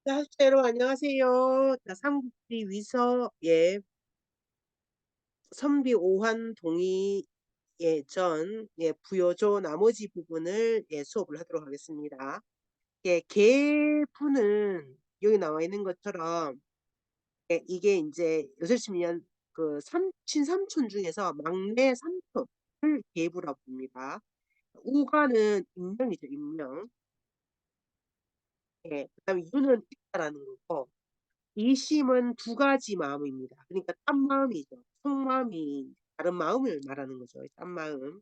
자, 여러분 안녕하세요. 자, 삼국지 위서 선비 오환 동의 부여조 나머지 부분을 수업을 하도록 하겠습니다. 계부는 여기 나와 있는 것처럼 이게 이제 요술 치면 그 친삼촌 중에서 막내 삼촌을 계부라고 봅니다. 우가는 임명이죠, 임명. 그다음에 유는 있다라는 거고. 이심은 두 가지 마음입니다. 그러니까 딴 마음이죠. 속마음이 다른 마음을 말하는 거죠. 딴 마음.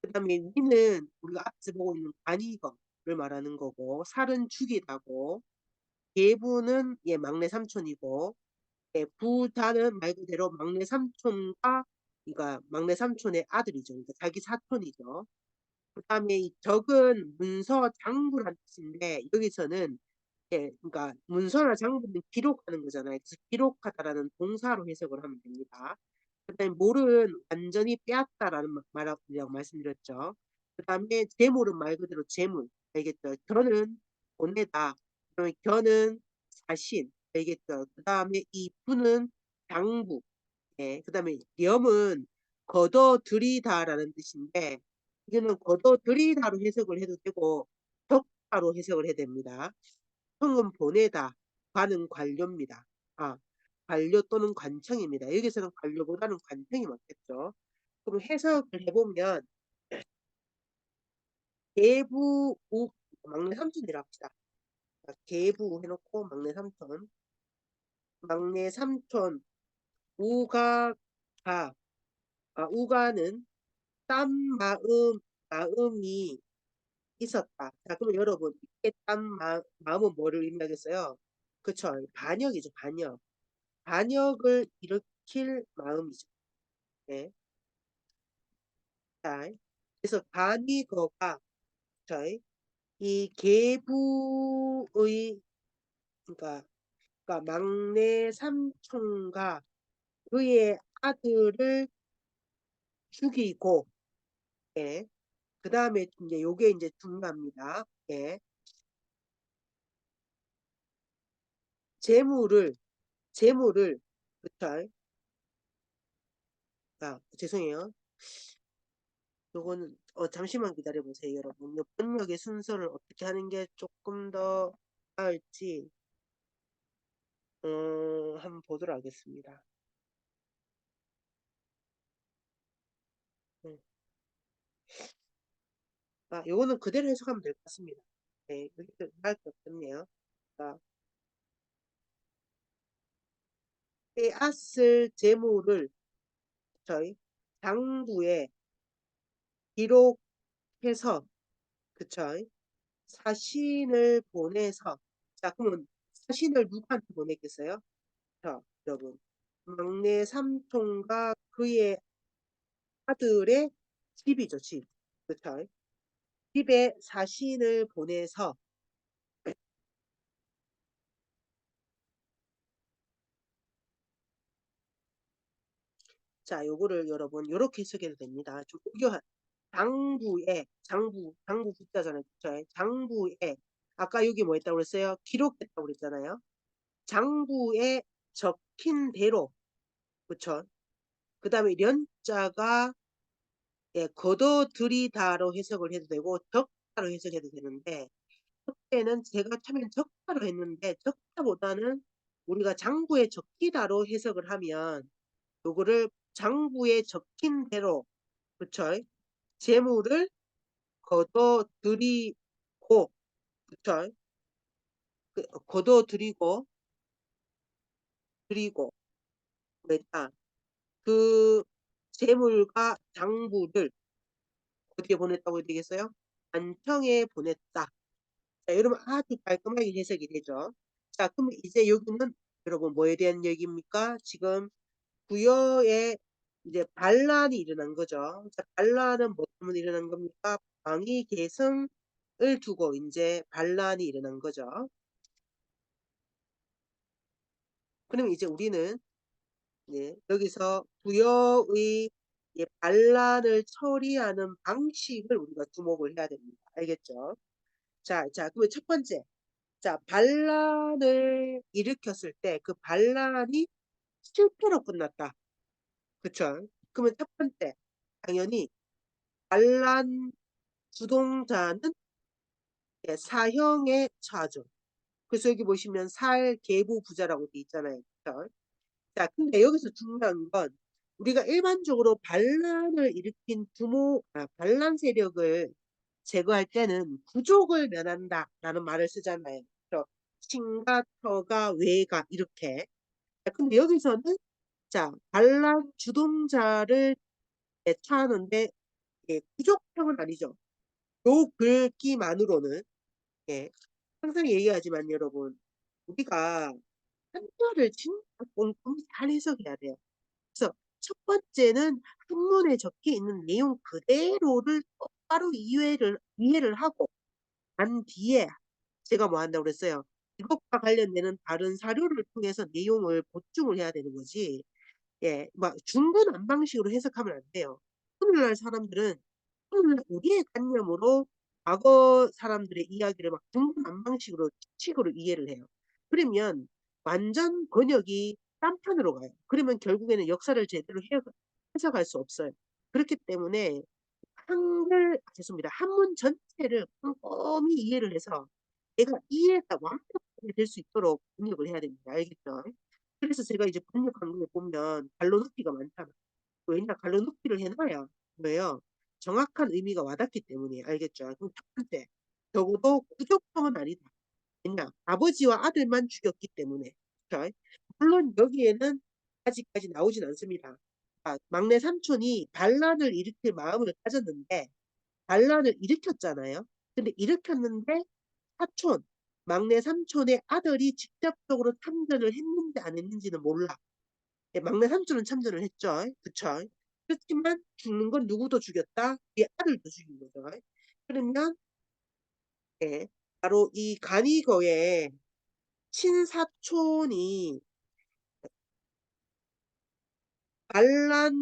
그다음에 위는 우리가 앞에서 보고 있는 관이거를 말하는 거고, 살은 죽이다고, 계부는 막내 삼촌이고, 부자는 말 그대로 막내 삼촌과 그러니까 막내 삼촌의 아들이죠. 그러니까 자기 사촌이죠. 그다음에 이 적은 문서 장부란 뜻인데 여기서는 그러니까 문서나 장부는 기록하는 거잖아요. 그래서 기록하다라는 동사로 해석을 하면 됩니다. 그다음에 몰은 완전히 빼앗다라는 말이라고 말씀드렸죠. 그다음에 재물은 말 그대로 재물, 알겠죠? 견은 보내다. 그다음에 견은 자신, 알겠죠? 그다음에 이 부는 장부, 그다음에 염은 걷어들이다라는 뜻인데 이거는 걷어들이다로 해석을 해도 되고 적다로 해석을 해야 됩니다. 형은 보내다, 관은 관료입니다. 관료 또는 관청입니다. 여기서는 관료보다는 관청이 맞겠죠. 그럼 해석을 해보면 계부 우 막내 삼촌이라 합시다. 계부 해놓고 막내 삼촌 우가가 우가는 딴 마음이 있었다. 자, 그럼 여러분 이게 마음은 뭐를 의미하겠어요? 그쵸? 반역이죠, 반역. 반역을 일으킬 마음이죠. 네. 자, 그래서 간이거가 저희 이 계부의 그러니까, 막내 삼촌과 그의 아들을 죽이고 그 다음에 이제 요게 이제 중요합니다. 재물을 그쵸? 죄송해요. 요거는 잠시만 기다려 보세요, 여러분. 요 번역의 순서를 어떻게 하는 게 조금 더 나을지 한번 보도록 하겠습니다. 네. 요거는 그대로 해석하면 될 것 같습니다. 네, 여기 말게 없겠네요. 자, 빼앗을 재물을 저희 장부에 기록해서 그쵸? 사신을 보내서 자, 그러면 사신을 누구한테 보냈겠어요? 자, 여러분. 막내 삼촌과 그의 아들의 집이죠, 집. 그쵸? 집에 사신을 보내서 자, 요거를 여러분 요렇게 해석해도 됩니다. 좀 비교한 장부 붙자잖아요. 그쵸? 장부에 아까 여기 뭐 했다고 그랬어요? 기록했다고 그랬잖아요. 장부에 적힌 대로 그쵸? 그 다음에 연자가 거둬들이다로 해석을 해도 되고 적다로 해석해도 되는데 그때는 제가 처음엔 적다로 했는데 적다보다는 우리가 장부에 적히다로 해석을 하면 요거를 장부에 적힌 대로 그쵸? 재물을 거둬들이고 그쵸? 거둬들이고 뭐랬다? 그 재물과 장부를 어디에 보냈다고 해야 되겠어요? 관청에 보냈다. 자, 여러분 아주 깔끔하게 해석이 되죠. 자, 그럼 이제 여기는 여러분 뭐에 대한 얘기입니까? 지금 부여에 이제 반란이 일어난 거죠. 자, 반란은 뭐 때문에 일어난 겁니까? 방위 계승을 두고 이제 반란이 일어난 거죠. 그럼 이제 우리는 여기서 부여의 반란을 처리하는 방식을 우리가 주목을 해야 됩니다. 알겠죠? 자, 그러면 첫 번째. 자, 반란을 일으켰을 때 그 반란이 실패로 끝났다. 그쵸? 그러면 첫 번째, 당연히 반란 주동자는 예, 사형에 처하죠. 그래서 여기 보시면 살계부 부자라고 돼 있잖아요. 그쵸? 자, 근데 여기서 중요한 건 우리가 일반적으로 반란을 일으킨 반란 세력을 제거할 때는 부족을 면한다라는 말을 쓰잖아요. 그래서 친가, 처가, 외가 이렇게. 자, 근데 여기서는 자, 반란 주동자를 처하는데 예, 부족형은 아니죠. 요 글귀만으로는 예, 항상 얘기하지만 여러분 우리가 한글을 진짜 꼼꼼히 잘 해석해야 돼요. 그래서 첫 번째는 한문에 적혀 있는 내용 그대로를 똑바로 이해를 하고 난 뒤에 제가 뭐 한다고 그랬어요. 이것과 관련되는 다른 사료를 통해서 내용을 보충을 해야 되는 거지. 예, 막 중구난방식으로 해석하면 안 돼요. 오늘날 사람들은 오늘날 우리의 관념으로 과거 사람들의 이야기를 막 중구난방식으로 식으로 이해를 해요. 그러면 완전 번역이 딴판으로 가요. 그러면 결국에는 역사를 제대로 해석할 수 없어요. 그렇기 때문에 죄송합니다. 한문 전체를 꼼꼼히 이해를 해서 내가 이해가 완벽하게 될 수 있도록 번역을 해야 됩니다. 알겠죠? 그래서 제가 이제 번역한 거 보면 갈로높이가 많잖아. 왜냐 갈로높이를 해놔야 왜요? 정확한 의미가 와닿기 때문에 알겠죠? 그럼 첫 번째, 적어도 구족형은 아니다. 왜냐 아버지와 아들만 죽였기 때문에. 그렇죠? 물론 여기에는 아직까지 나오진 않습니다. 아, 막내 삼촌이 반란을 일으킬 마음을 가졌는데 반란을 일으켰잖아요. 근데 일으켰는데 사촌, 막내 삼촌의 아들이 직접적으로 참전을 했는지 안 했는지는 몰라. 예, 막내 삼촌은 참전을 했죠. 그쵸? 그렇지만 죽는 건 누구도 죽였다? 이 아들도 죽인 거죠. 그러면 예, 바로 이 간이거의 친사촌이 반란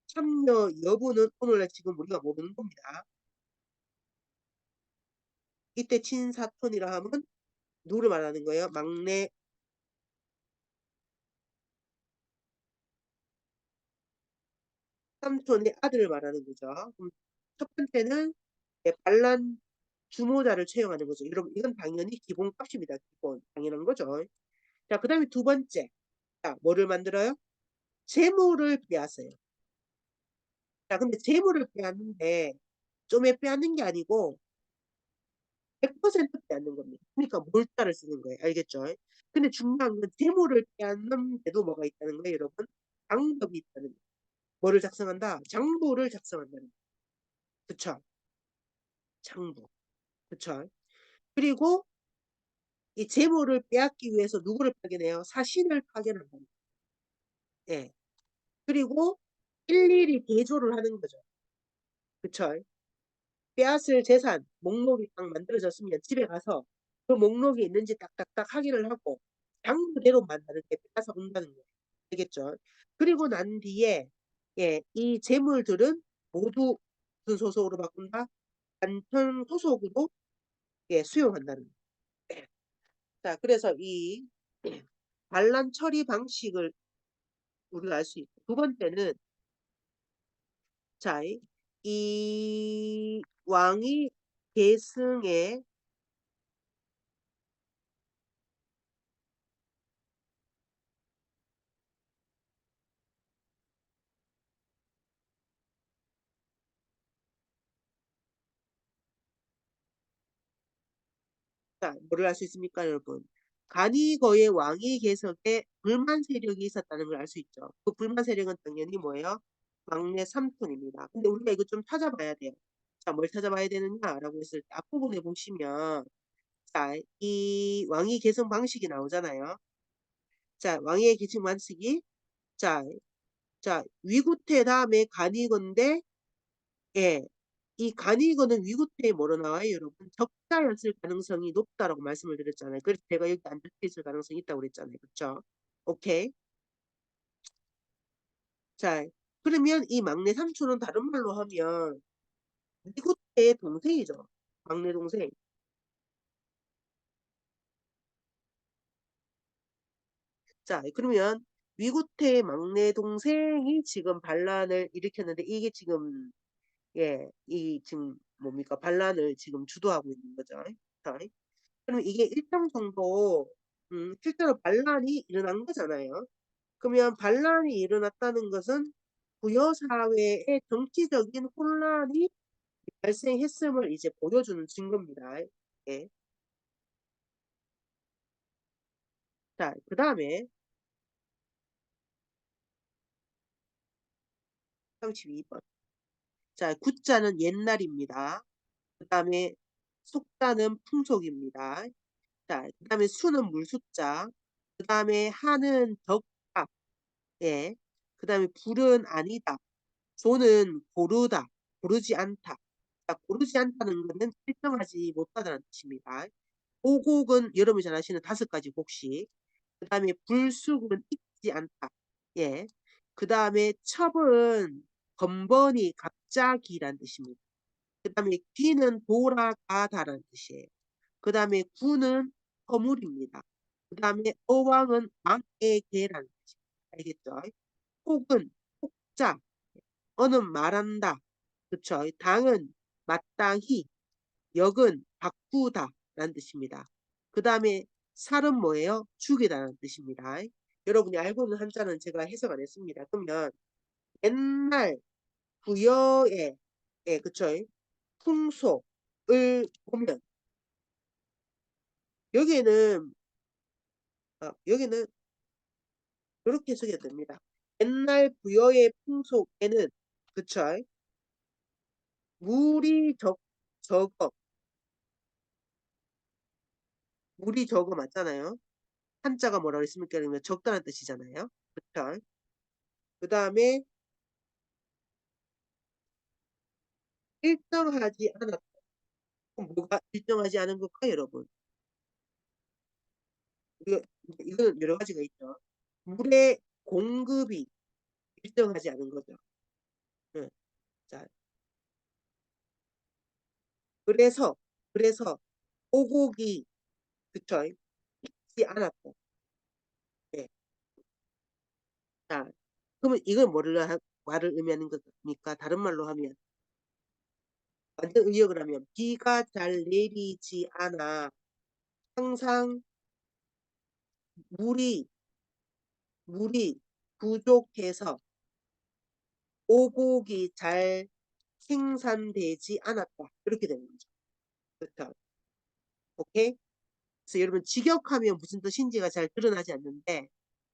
참여 여부는 오늘날 지금 우리가 모르는 겁니다. 이때 친사촌이라 하면 누구를 말하는 거예요? 막내 삼촌의 아들을 말하는 거죠. 그럼 첫 번째는 예, 반란 주모자를 채용하는 거죠. 여러분 이건 당연히 기본값입니다. 기본 당연한 거죠. 자, 그 다음에 두 번째. 자, 뭐를 만들어요? 재물을 빼앗아요. 자, 근데 재물을 빼앗는데 좀에 빼앗는 게 아니고 100% 빼앗는 겁니다. 그러니까 몰자를 쓰는 거예요. 알겠죠? 근데 중요한 건 재물을 빼앗는데도 뭐가 있다는 거예요, 여러분? 방법이 있다는 거예요. 뭐를 작성한다? 장부를 작성한다는 거예요. 그쵸? 장부. 그쵸? 그리고 이 재물을 빼앗기 위해서 누구를 파견해요? 사신을 파견한다. 예. 그리고 일일이 대조를 하는 거죠. 그쵸? 빼앗을 재산 목록이 딱 만들어졌으면 집에 가서 그 목록이 있는지 딱딱딱 확인을 하고 장부대로만 다르게 빼앗아 온다는 거예요. 알겠죠? 그리고 난 뒤에 예, 이 재물들은 모두 무슨 소속으로 바꾼다? 간편 소속으로 예, 수용한다는 거예요. 예. 자, 그래서 이 반란 처리 방식을 우리가 알 수 있고 두 번째는 자, 이 왕이 계승에 자, 뭐를 알 수 있습니까, 여러분? 간이거의 왕위 계석에 불만 세력이 있었다는 걸 알 수 있죠. 그 불만 세력은 당연히 뭐예요? 막내 삼촌입니다. 근데 우리가 이거 좀 찾아봐야 돼요. 자, 뭘 찾아봐야 되느냐라고 했을 때 앞부분에 보시면 자, 이 왕위 계승 방식이 나오잖아요. 자, 왕위의 계승 방식이 자, 위구태 다음에 간이건데 예. 이 간이거는 위구태에 뭐로 나와요, 여러분? 적자였을 가능성이 높다라고 말씀을 드렸잖아요. 그래서 제가 여기 안 적혀 있을 가능성이 있다고 그랬잖아요. 그렇죠? 오케이. 자, 그러면 이 막내 삼촌은 다른 말로 하면 위구태의 동생이죠. 막내 동생. 자, 그러면 위구태의 막내 동생이 지금 반란을 일으켰는데 이게 지금 예, 이 지금 뭡니까? 반란을 지금 주도하고 있는 거죠. 자, 그럼 이게 일정 정도 실제로 반란이 일어난 거잖아요. 그러면 반란이 일어났다는 것은 부여 사회에 정치적인 혼란이 발생했음을 이제 보여주는 증거입니다. 예. 자, 그 다음에 32번. 자, 구자는 옛날입니다. 그 다음에 속자는 풍속입니다. 자, 그 다음에 수는 물수자. 그 다음에 하는 덕다. 예. 그 다음에 불은 아니다. 조는 고르다. 고르지 않다. 자, 고르지 않다는 것은 일정하지 못하다는 뜻입니다. 오곡은 여러분이 잘 아시는 5가지 곡식. 그 다음에 불쑥은 익지 않다. 예. 그 다음에 첩은 번번이 갑자기란 뜻입니다. 그 다음에 귀는 돌아가다라는 뜻이에요. 그 다음에 구는 허물입니다. 그 다음에 어왕은 왕에게라는 뜻입니다. 알겠죠? 혹은 혹자, 어는 말한다. 그쵸? 당은 마땅히, 역은 바꾸다 라는 뜻입니다. 그 다음에 살은 뭐예요? 죽이다라는 뜻입니다. 여러분이 알고 있는 한자는 제가 해석 안 했습니다. 그러면 옛날 부여의 예, 그쵸? 풍속을 보면 여기에는 여기는 이렇게 해석이 됩니다. 옛날 부여의 풍속에는 그쵸? 물이 적어 물이 적어 맞잖아요. 한자가 뭐라고 했습니까? 그러면 적다는 뜻이잖아요. 그쵸? 그 다음에 일정하지 않았다. 뭐가 일정하지 않은 걸까 여러분? 이거, 이거는 여러 가지가 있죠. 물의 공급이 일정하지 않은 거죠. 응. 자, 그래서 오곡이 그쵸? 있지 않았고. 예. 자, 그러면 이건 말을 의미하는 겁니까? 다른 말로 하면 완전 의역을 하면 비가 잘 내리지 않아 항상 물이 물이 부족해서 오곡이 잘 생산되지 않았다. 이렇게 되는 거죠. 그렇죠? 오케이? 그래서 여러분 직역하면 무슨 뜻인지가 잘 드러나지 않는데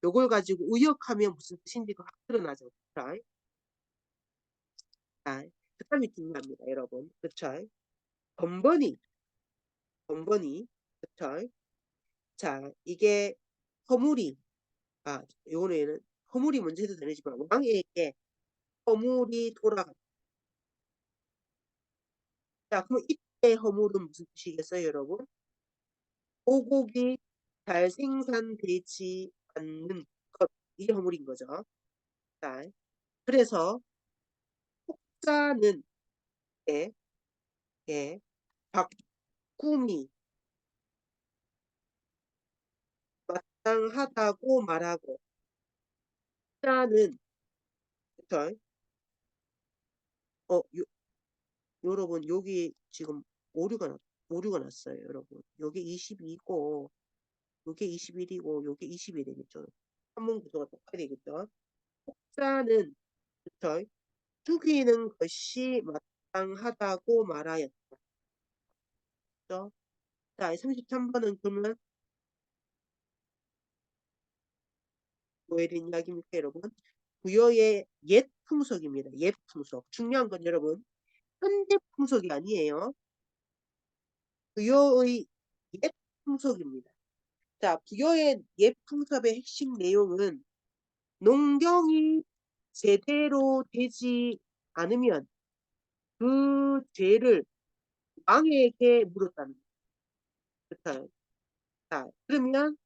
요걸 가지고 의역하면 무슨 뜻인지가 확 드러나죠. 그렇죠? 자, 그 다음이 중요합니다, 여러분. 그렇죠? 번번이, 번번이, 그렇죠? 자, 이게 허물이, 요거는 허물이 먼저 해도 되지만 왕에게 허물이 돌아갔다. 자, 그럼 이때 허물은 무슨 뜻이겠어요, 여러분? 오곡이 잘 생산되지 않는 것, 이게 허물인 거죠. 자, 그래서 혹자는 예, 예, 바꿈이 마땅하다고 말하고 혹자는 그쵸? 여러분 여기 지금 오류가 났어요, 여러분. 여기 22고 요게 21이고 요게 20이 되겠죠. 한문 구조가 똑같이 되겠죠. 혹자는 그쵸? 죽이는 것이 마땅하다고 말하였죠. 자, 33번은 그러면 뭐에 대한 이야기입니까, 여러분? 부여의 옛 풍속입니다. 옛 풍속. 중요한 건 여러분, 현대 풍속이 아니에요. 부여의 옛 풍속입니다. 자, 부여의 옛 풍속의 핵심 내용은 농경이 제대로 되지 않으면 그 죄를 왕에게 물었다는 거예요. 자, 그러면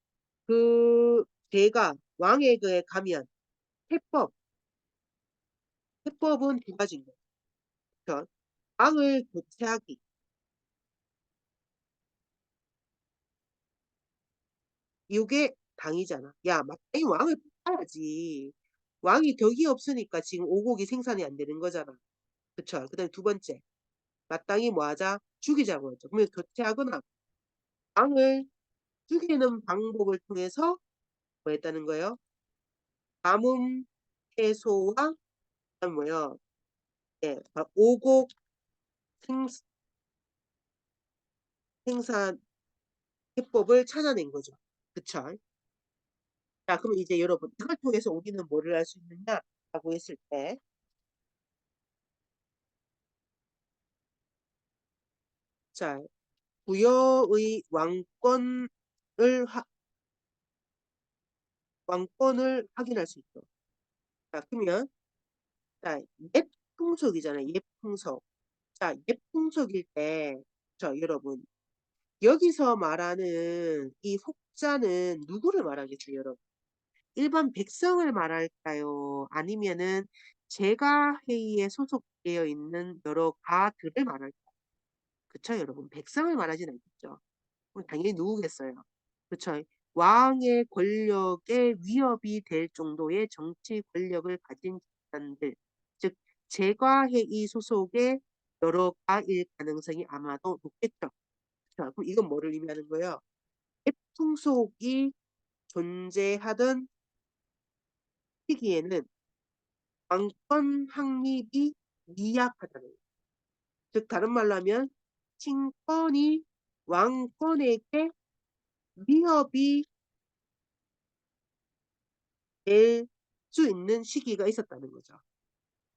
그 죄가 왕에게 가면 해법, 해법은 2가지인 거예요. 그렇죠? 왕을 교체하기. 이게 당이잖아. 야, 마땅히 왕을 뽑아야지. 왕이 덕이 없으니까 지금 오곡이 생산이 안 되는 거잖아. 그쵸? 그다음에 두 번째, 마땅히 뭐 하자? 죽이자고 했죠. 그러면 교체하거나 왕을 죽이는 방법을 통해서 뭐 했다는 거예요? 가뭄 해소와 그다음 뭐요? 예, 오곡 생, 생산 해법을 찾아낸 거죠. 그쵸? 자, 그럼 이제 여러분 이걸 통해서 우리는 뭐를 할 수 있느냐라고 했을 때, 자, 부여의 왕권을 확인할 수 있죠. 자, 그러면 자, 옛 풍속이잖아요. 옛 풍속. 자, 옛 풍속일 때, 자, 여러분 여기서 말하는 이 혹자는 누구를 말하겠죠, 여러분? 일반 백성을 말할까요? 아니면은 제가 회의에 소속되어 있는 여러 가들을 말할까요? 그쵸, 여러분? 백성을 말하진 않겠죠. 그럼 당연히 누구겠어요? 그쵸? 왕의 권력에 위협이 될 정도의 정치 권력을 가진 집단들, 즉 제과회의 소속의 여러 가일 가능성이 아마도 높겠죠. 자, 그럼 이건 뭐를 의미하는 거예요? 풍속이 존재하던 시기에는 왕권 확립이 미약하다는 거예요. 즉 다른 말로 하면 친권이 왕권에게 위협이 될 수 있는 시기가 있었다는 거죠.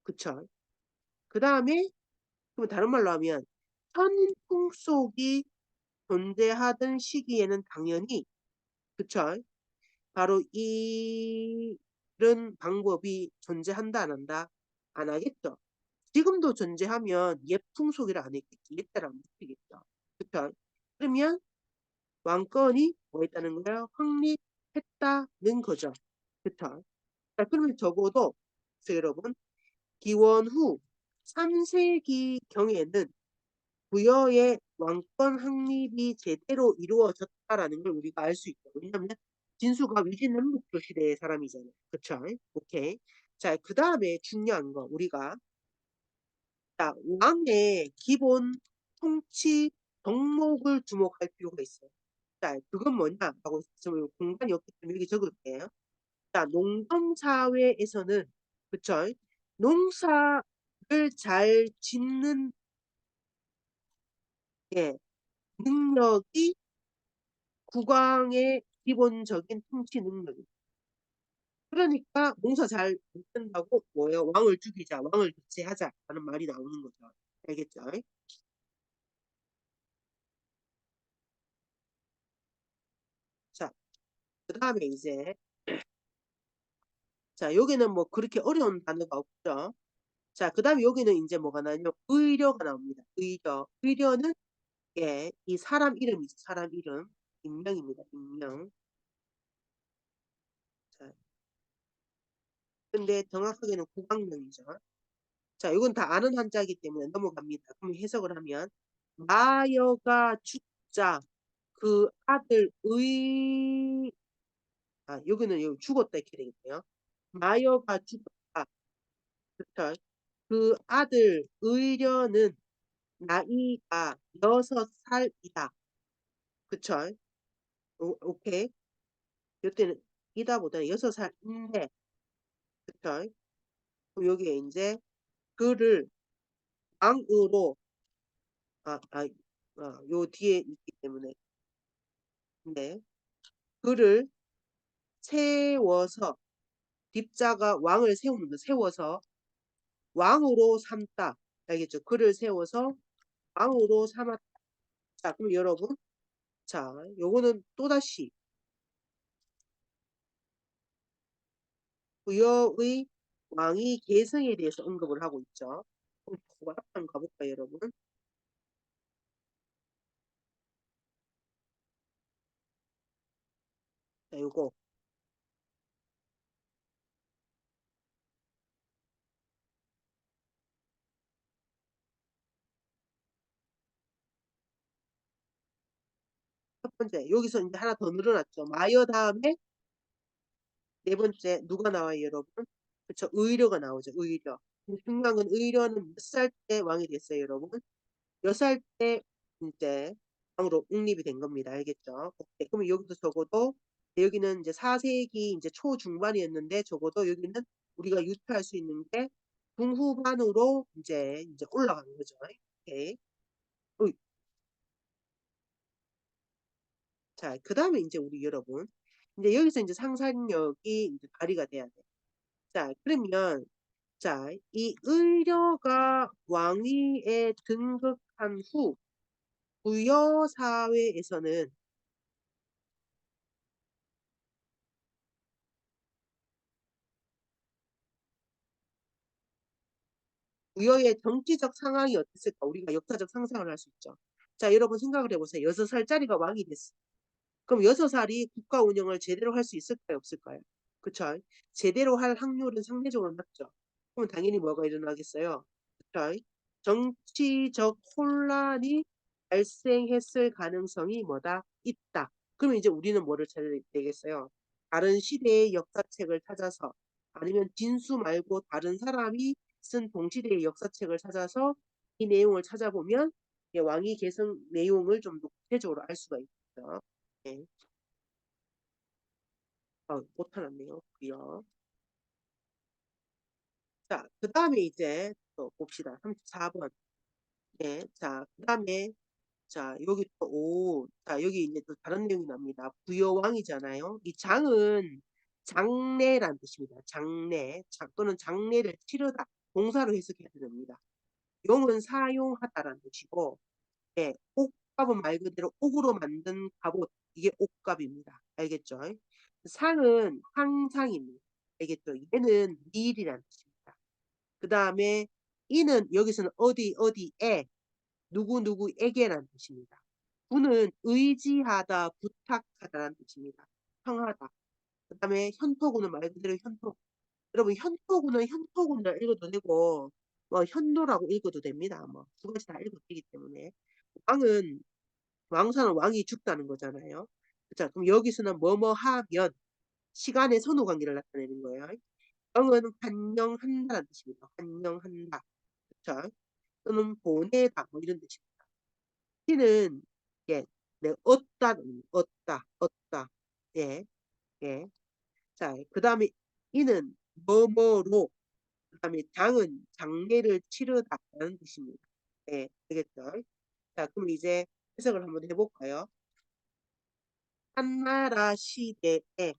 그쵸? 그 다음에 그럼 다른 말로 하면 천풍속이 존재하던 시기에는 당연히 그쵸? 바로 이런 방법이 존재한다 안 한다? 안 하겠죠. 지금도 존재하면 예풍속이라 안 했겠지. 옛때랑 못 했겠죠. 그쵸? 그러면 왕권이 뭐 했다는 거예요? 확립했다는 거죠. 그쵸? 자, 그러면 적어도 여러분 기원 후 3세기 경에는 부여의 왕권 확립이 제대로 이루어졌다라는 걸 우리가 알 수 있죠. 왜냐하면 진수가 위진남북조 시대의 사람이잖아요. 그쵸? 오케이. 자, 그 다음에 중요한 거 우리가 자, 왕의 기본 통치 덕목을 주목할 필요가 있어요. 자, 그건 뭐냐라고 지금 공간이 없기 때문에 여기 적을게요. 자, 농경 사회에서는 그쵸? 농사를 잘 짓는 예, 능력이 국왕의 기본적인 통치 능력이에요. 그러니까 농사 잘 못한다고 뭐예요? 왕을 죽이자, 왕을 교체하자라는 말이 나오는 거죠. 알겠죠? 자, 그 다음에 이제 자, 여기는 뭐 그렇게 어려운 단어가 없죠. 자, 그 다음에 여기는 이제 뭐가 나냐면 의려가 나옵니다. 의려. 의려는 예, 이 사람 이름이죠. 사람 이름. 인명입니다. 인명. 자, 근데 정확하게는 국왕명이죠. 자, 이건 다 아는 한자이기 때문에 넘어갑니다. 그럼 해석을 하면 마여가 죽자 그 아들 여기는 여기 죽었다 이렇게 되겠네요. 마여가 죽었다. 그쵸? 그 아들 의려는 나이가 6살이다. 그쵸? 오케이. 이때는 이다보다 6살인데, 그쵸? 그럼 여기에 이제 그를 왕으로, 아, 아, 요 뒤에 있기 때문에, 네. 그를 세워서, 딥자가 왕을 세우는 거, 세워서 왕으로 삼다. 알겠죠? 그를 세워서 왕으로 삼았다. 자, 그럼 여러분, 자, 요거는 또다시 부여의 왕위 계승에 대해서 언급을 하고 있죠. 그럼 한번 가볼까요, 여러분? 자, 요거. 첫 번째, 여기서 이제 하나 더 늘어났죠. 마여 다음에 네 번째 누가 나와요, 여러분? 그쵸. 의려가 나오죠. 의려. 근데 중요한 건 의려는 몇 살 때 왕이 됐어요, 여러분? 몇 살 때 인제 왕으로 옹립이 된 겁니다. 알겠죠? 오케이. 그러면 여기도 적어도 여기는 인제 4 세기 인제 초중반이었는데 적어도 여기는 우리가 유추할 수 있는 게 중후반으로 인제 올라가는 거죠. 오케이. 어이 자 그다음에 인제 우리 여러분 인제 여기서 인제 상상력이 인제 발휘가 돼야 돼요. 자 그러면 자 이 의려가 왕위에 등극한 후 부여 사회에서는 부여의 정치적 상황이 어땠을까? 우리가 역사적 상상을 할 수 있죠. 자 여러분 생각을 해 보세요. 6 살짜리가 왕이 됐어. 그럼 6 살이 국가 운영을 제대로 할 수 있을까요? 없을까요? 그쵸. 제대로 할 확률은 상대적으로 낮죠. 그럼 당연히 뭐가 일어나겠어요? 그쵸. 정치적 혼란이 발생했을 가능성이 뭐다? 있다. 그러면 이제 우리는 뭐를 찾아야 되겠어요? 다른 시대의 역사책을 찾아서 아니면 진수 말고 다른 사람이 쓴 동시대의 역사책을 찾아서 이 내용을 찾아보면 이 왕위 계승 내용을 좀 더 구체적으로 알 수가 있죠. 네. 못 알았네요. 그요. 자, 그다음에 이제 또 봅시다. 34 번. 네. 자, 그다음에 자, 여기 또 자, 여기 이제 또 다른 내용이 납니다. 부여왕이잖아요. 이 장은 장례란 뜻입니다. 장례. 또는 장례를 치르다. 동사로 해석해야 됩니다. 용은 사용하다라는 뜻이고 예. 옥갑은 말 그대로 옥으로 만든 갑옷 이게 옥갑입니다. 알겠죠? 상은 항상입니다. 알겠죠? 얘는 밀이라는 뜻입니다. 그다음에 이는 여기서는 어디 어디에 누구누구에게라는 뜻입니다. 구는 의지하다, 부탁하다라는 뜻입니다. 청하다. 그다음에 현토구는 말 그대로 현토. 여러분 현토구는 현토군이라 읽어도 되고 뭐 현노라고 읽어도 됩니다. 뭐 두 가지 다 읽어도 되기 때문에 왕은 왕사는 왕이 죽다는 거잖아요. 자 그럼 여기서는 뭐뭐 하면 시간의 선후 관계를 나타내는 거예요. 영은 환영한다는 뜻입니다. 환영한다. 그쵸? 또는 보내다 뭐 이런 뜻입니다. 시는 예, 네, 얻다, 얻다. 예, 예. 자, 그다음에 이는 뭐뭐로 그다음에 장은 장례를 치르다라는 뜻입니다. 예, 되겠죠? 자, 그럼 이제 해석을 한번 해볼까요? 한나라 시대에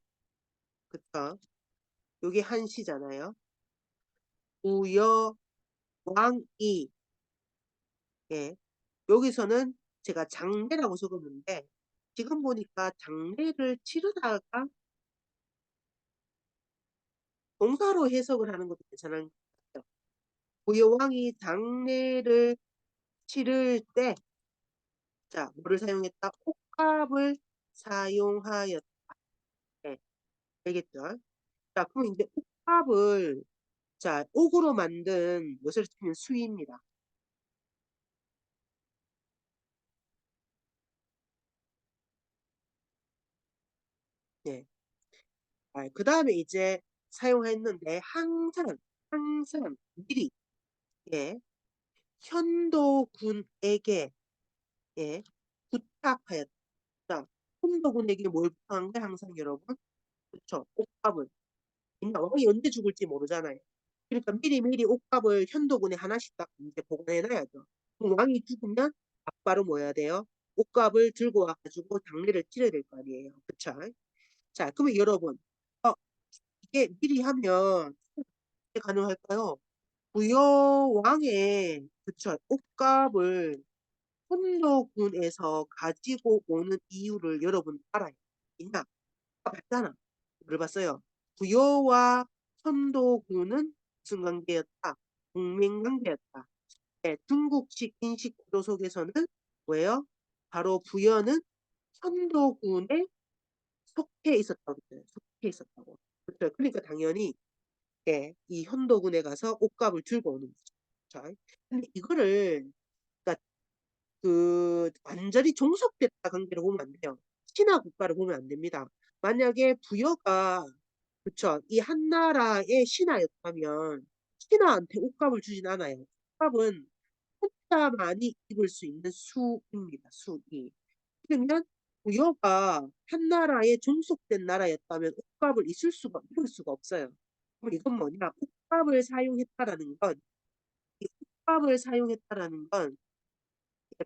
그쵸? 요게 한시잖아요. 우여 왕이 예. 여기서는 제가 장례라고 적었는데 지금 보니까 장례를 치르다가 동사로 해석을 하는 것도 괜찮은 것 같아요. 부여왕이 장례를 치를 때 자 뭐를 사용했다? 옥갑을 사용하였 네. 알겠죠? 자 그럼 인제 옥갑을 자 옥으로 만든 요새로 치면 수입니다. 네. 그다음에 이제 사용했는데 항상 미리 예 현도군에게 예 부탁하였다. 현도군에게 뭘 부탁한 거야 항상 여러분? 그쵸. 옷값을. 왜냐 왕이 언제 죽을지 모르잖아요. 그러니까 미리미리 옷값을 현도군에 하나씩 딱 인제 보관해 놔야죠. 그럼 왕이 죽으면 곧바로 뭐 해야 돼요? 옷값을 들고 와 가지고 장례를 치러야 될 거 아니에요. 그쵸? 자 그러면 여러분 어 이게 미리 하면 어떻게 가능할까요? 부여왕의 그쵸. 옷값을 현도군에서 가지고 오는 이유를 여러분 알아요. 왜냐? 아까 봤잖아. 뭘 봤어요? 부여와 현도군은 무슨 관계였다? 동맹 관계였다. 네, 중국식 인식 구조 속에서는 뭐예요? 바로 부여는 현도군에 속해 있었다고 그랬어요. 속해 있었다고. 그쵸. 그러니까 당연히 예, 이 현도군에 가서 옷값을 들고 오는 거죠. 자, 근데 이거를 그러니까 완전히 종속됐다 관계로 보면 안 돼요. 신화 국가를 보면 안 됩니다. 만약에 부여가 그쵸. 이 한나라의 신하였다면 신하한테 옷값을 주진 않아요. 옷값은 혼자만이 입을 수 있는 수입니다. 수의. 그러면 부여가 한나라에 종속된 나라였다면 옷값을 입을 수가 없어요. 그럼 이건 뭐냐? 옷값을 사용했다라는 건, 이 옷값을 사용했다라는 건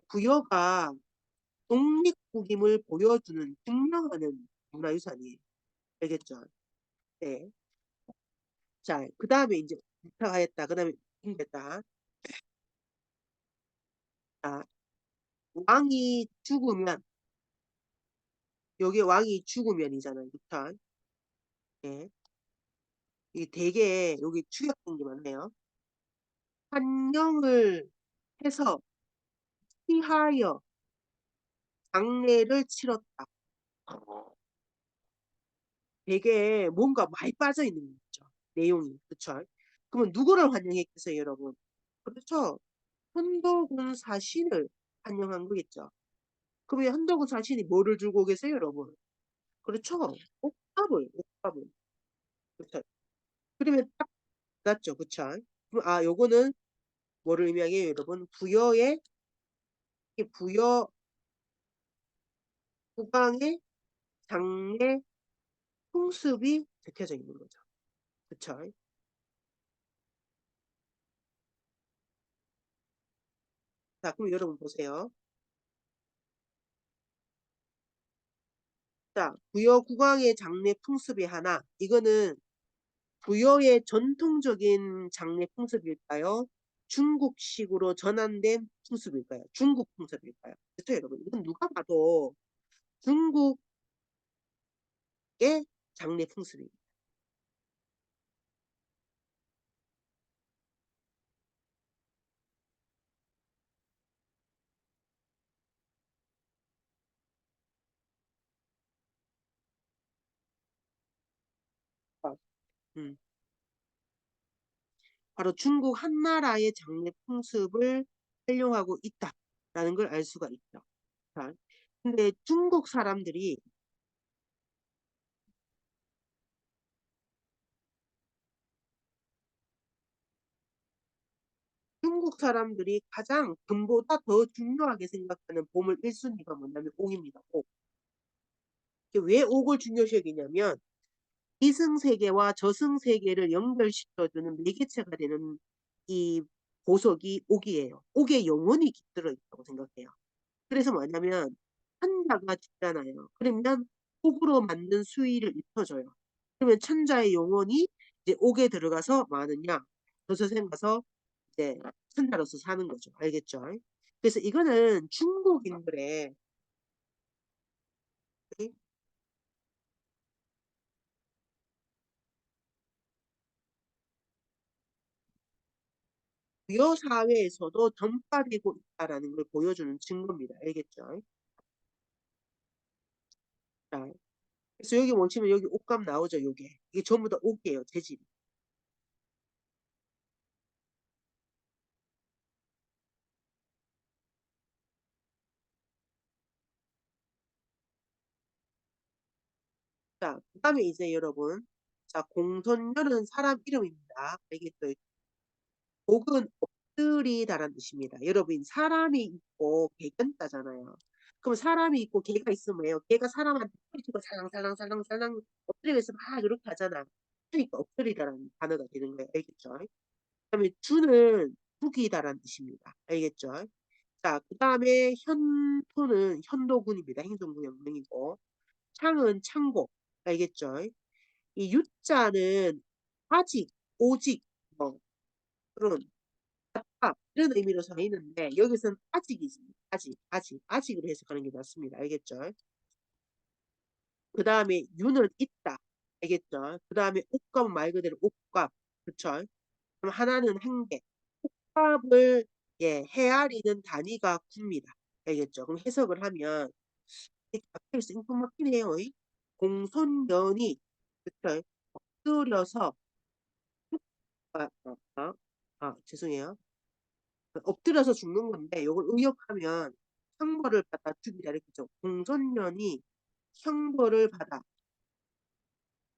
부여가 독립국임을 보여주는 증명하는 문화유산이에요. 알겠죠? 네. 자, 그 다음에 이제 부탁하였다. 그 다음에 힘겠다. 자, 왕이 죽으면, 여기 왕이 죽으면이잖아요. 부탁. 네. 이 되게 여기 축약된 게 많네요. 환영을 해서 피하여 장례를 치렀다. 되게 뭔가 많이 빠져 있는 거죠. 내용이. 그쵸? 그러면 누구를 환영했겠어요, 여러분? 그렇죠. 현도군 사신을 환영한 거겠죠. 그러면 현도군 사신이 뭐를 들고 계세요, 여러분? 그렇죠. 옷값을. 그렇죠. 그러면 딱 맞죠, 그쵸? 그럼 요거는 뭐를 의미하게요, 여러분? 이 부여 국왕의 장례 풍습이 적혀져 있는 거죠. 그쵸? 자, 그럼 여러분 보세요. 자, 부여 국왕의 장례 풍습이 하나. 이거는 부여의 전통적인 장례 풍습일까요? 중국식으로 전환된 풍습일까요? 중국 풍습일까요? 그렇죠, 여러분? 이건 누가 봐도 중국의 장례 풍습입니다. 음. 바로 중국 한나라의 장례 풍습을 활용하고 있다라는 걸 알 수가 있죠. 자, 근데 중국 사람들이 가장 금보다 더 중요하게 생각하는 보물 1순위가 뭐냐면 옥입니다. 옥. 이게 왜 옥을 중요시 여기냐면 이승세계와 저승세계를 연결시켜주는 매개체가 되는 이 보석이 옥이에요. 옥에 영혼이 깃들어 있다고 생각해요. 그래서 뭐냐면 천자가 죽잖아요. 그러면 옥으로 만든 수의를 입혀줘요. 그러면 천자의 영혼이 이제 옥에 들어가서 뭐 하느냐? 저승 가서 이제 천자로서 사는 거죠. 알겠죠? 그래서 이거는 중국인들의 부여 사회에서도 전파되고 있다라는 걸 보여주는 증거입니다. 알겠죠? 자, 그래서 여기 보시면 여기 옷감 나오죠. 요게 이게 전부 다 옥이에요. 재질. 자, 그다음에 이제 여러분, 자 공손녀는 사람 이름입니다. 알겠죠? 복은 엎드리다라는 뜻입니다. 여러분 사람이 있고 개견자잖아요. 그럼 사람이 있고 개가 있으면 뭐예요? 개가 사람한테 푸리고 살랑살랑살랑살랑 엎드리면서 막 이렇게 하잖아. 그러니까 엎드리다라는 단어가 되는 거예요. 알겠죠? 그다음에 주는 북이다라는 뜻입니다. 알겠죠? 자, 그다음에 현토는 현도군입니다. 행정구 영명이고 창은 창고. 알겠죠? 이 유자는 아직, 오직 뭐 그런 이런 의미로 서 있는데 여기서는 아직이지. 아직으로 해석하는 게 맞습니다. 알겠죠? 그 다음에 유는 있다. 알겠죠? 그 다음에 옷값 말 그대로 옷값. 그쵸? 그럼 하나는 한 개. 값을 헤아리는 단위가 굽니다. 알겠죠? 그럼 해석을 하면 앞에서 informa 막히네요. 공손연이 그쵸? 엎드려서 아, 아, 아, 죄송해요. 엎드려서 죽는 건데 이걸 의역하면 형벌을 받아 죽이다 이렇게죠. 공손연이 형벌을 받아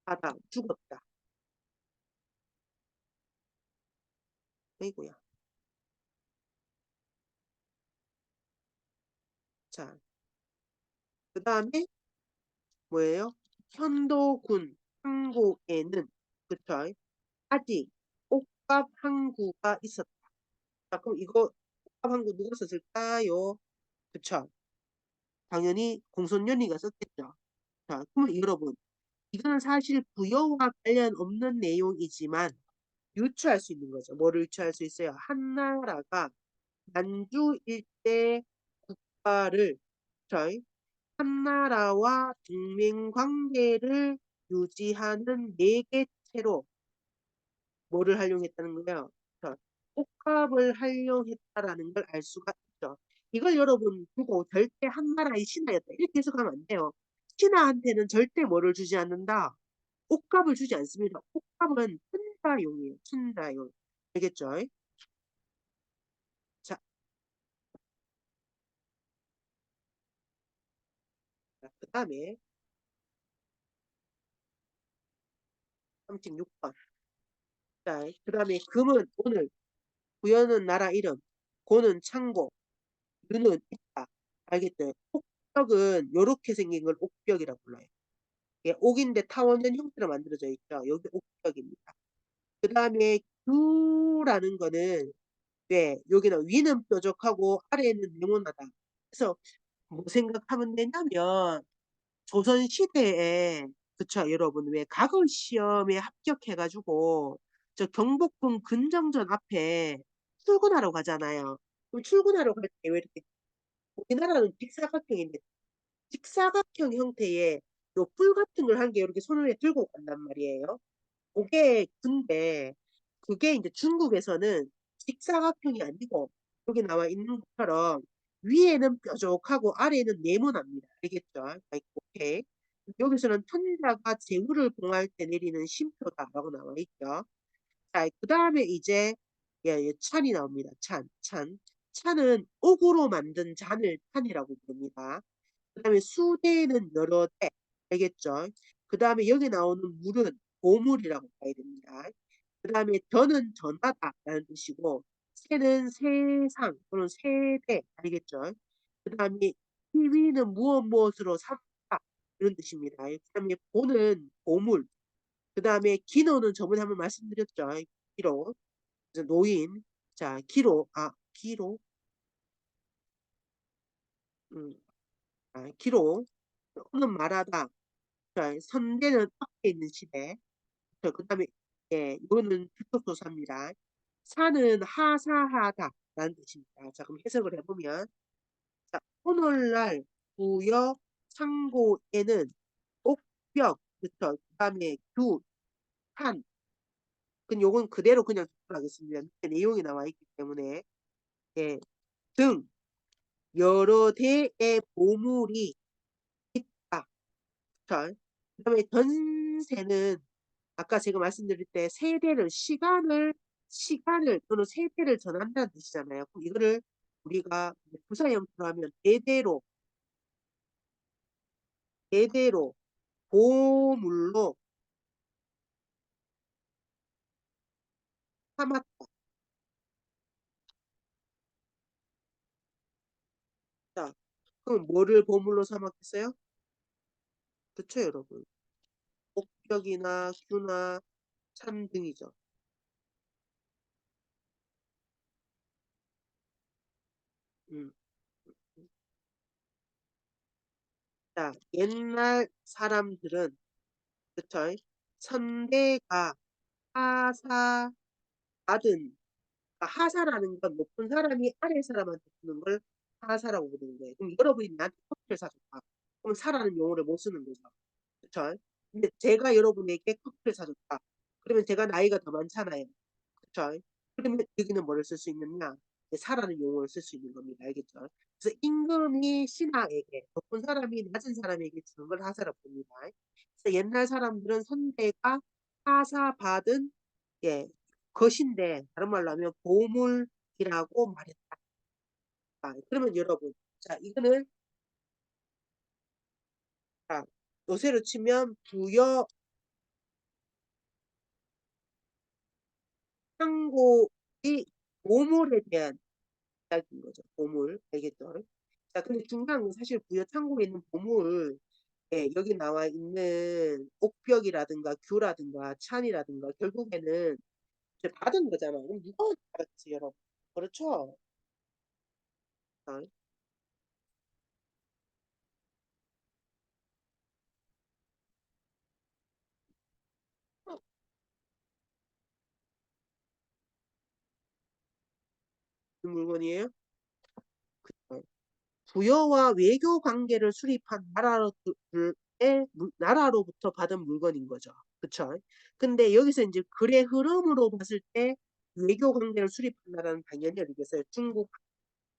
하다, 죽었다. 아이고야. 자, 그 다음에 뭐예요? 현도군 항구에는, 그쵸? 아직 옥갑 항구가 있었다. 자, 그럼 이거 옥갑 항구 누가 썼을까요? 그쵸? 당연히 공손연희가 썼겠죠. 자, 그러면 여러분, 이거는 사실 부여와 관련 없는 내용이지만 유추할 수 있는 거죠. 뭐를 유추할 수 있어요? 한나라가 만주 일대 국가를, 저희 한나라와 동맹 관계를 유지하는 매개체로 뭐를 활용했다는 거예요? 자, 복합을 활용했다라는 걸 알 수가 있죠. 이걸 여러분 보고 절대 한나라의 신하였다 이렇게 해석하면 안 돼요. 신하한테는 절대 뭐를 주지 않는다. 옷값을 주지 않습니다. 옷값은 춘자용이에요. 춘자용. 알겠죠? 자, 그 다음에 36번. 자, 그 다음에 금은 오늘, 부여는 나라 이름, 고는 창고, 유는 있다. 알겠죠? 옥벽은 요렇게 생긴 걸 옥벽이라고 불러요. 예, 옥인데 타원형 형태로 만들어져 있죠. 여기 옥벽입니다. 그 다음에 규라는 거는 왜 여기는 위는 뾰족하고 아래는 네모나다. 그래서 뭐 생각하면 되냐면 조선 시대에, 그쵸 여러분, 왜 가금 시험에 합격해가지고 저 경복궁 근정전 앞에 출근하러 가잖아요. 그럼 출근하러 갈 때 왜 이렇게, 우리나라는 직사각형인데 직사각형 형태의 요 뿔 같은 걸 한 개 이렇게 손에 들고 간단 말이에요. 그게 근데 그게 이제 중국에서는 직사각형이 아니고 여기 나와 있는 것처럼 위에는 뾰족하고 아래에는 네모납니다. 알겠죠? 아이, 오케이. 여기서는 천자가 재물을 봉할 때 내리는 쉼표다라고 나와 있죠. 자, 그 다음에 이제 예, 예, 찬이 나옵니다. 찬, 찬. 찬은 옥으로 만든 잔을 찬이라고 부릅니다. 그 다음에 수대는 여러 대. 알겠죠? 그 다음에 여기 나오는 물은 보물이라고 봐야 됩니다. 그 다음에 전은 전하다라는 뜻이고, 세는 세상 또는 세대. 알겠죠? 그 다음에 희위는 무엇 무엇으로 삼다 이런 뜻입니다. 그 다음에 보는 보물. 그 다음에 기노는 저번에 한번 말씀드렸죠. 기로. 그래서 노인. 자, 기로. 아, 기로. 음, 기로. 오는 말하다. 자, 선대는 앞에 있는 시대. 그 다음에, 예, 이거는 주토소사입니다. 사는 하사하다 라는 뜻입니다. 자, 그럼 해석을 해보면, 자, 오늘날 부여 창고에는 옥벽, 그쵸? 그 다음에 규, 한, 그 요건 그대로 그냥 하겠습니다. 내용이 나와 있기 때문에, 예, 등, 여러 대의 보물이 있다. 자, 그 다음에 전세는 아까 제가 말씀드릴 때 세대를 시간을 또는 세대를 전한다는 뜻이잖아요. 그럼 이거를 우리가 부사 형태로 하면 대대로 보물로 삼았다. 그럼 뭐를 보물로 삼았겠어요? 그쵸, 여러분? 목격이나 규나 참 등이죠. 음. 자, 옛날 사람들은, 그쵸? 선대가 하사 받은, 그러니까 하사라는 건 높은 사람이 아래 사람한테 주는 걸 하사라고 부르는 거예요. 그럼 여러분이 나한테 커피를 사줬다. 그럼 사라는 용어를 못 쓰는 거죠. 그쵸? 근데 제가 여러분에게 커피를 사줬다. 그러면 제가 나이가 더 많잖아요. 그쵸? 그러면 여기는 뭐를 쓸 수 있느냐? 사라는 용어를 쓸 수 있는 겁니다. 알겠죠? 그래서 임금이 신하에게, 높은 사람이 낮은 사람에게 주는 걸 하사라고 봅니다. 그래서 옛날 사람들은 선대가 하사받은, 예, 것인데 다른 말로 하면 보물이라고 말했다. 그러면 여러분, 자, 이거는, 자, 요새로 치면 부여 창고의 보물에 대한 이야기인 거죠. 보물. 알겠죠? 자, 근데 중요한 건 사실 부여 창고에 있는 보물, 예, 여기 나와 있는 옥벽이라든가 규라든가 찬이라든가 결국에는 이제 받은 거잖아. 그럼 누가 받았지, 여러분? 그렇죠? 자, 그 물건이에요? 어. 부여와 외교 관계를 수립한 나라로부터 받은 물건인 거죠. 그쵸? 근데 여기서 이제 글의 흐름으로 봤을 때 외교 관계를 수립한 나라는 당연히 어디겠어요? 중국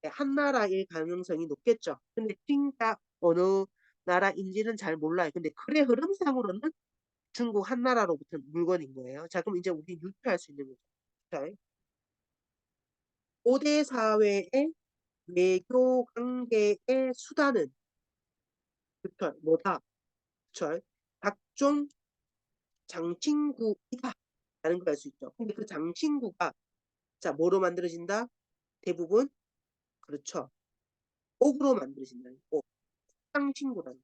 한 나라일 가능성이 높겠죠. 근데 진짜 어느 나라인지는 잘 몰라요. 근데 글의 흐름상으로는 중국 한 나라로부터 물건인 거예요. 자, 그럼 이제 우리 유추할 수 있는 거죠. 자, 고대 사회의 외교 관계의 수단은 그쵸? 뭐다? 그쵸? 각종 장친구이다 라는 걸 알 수 있죠. 근데 그 장친구가 자 뭐로 만들어진다? 대부분 그렇죠. 옥으로 만들어진다. 옥. 장친구라는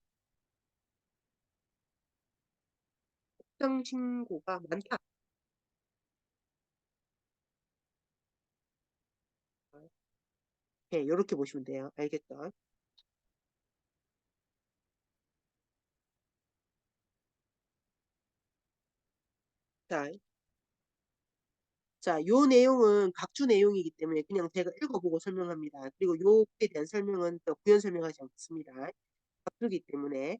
장친구가 많다. 네, 이렇게 보시면 돼요. 알겠죠? 자, 자, 요 내용은 각주 내용이기 때문에 그냥 제가 읽어보고 설명합니다. 그리고 요에 대한 설명은 또 부연 설명하지 않습니다. 각주기 때문에.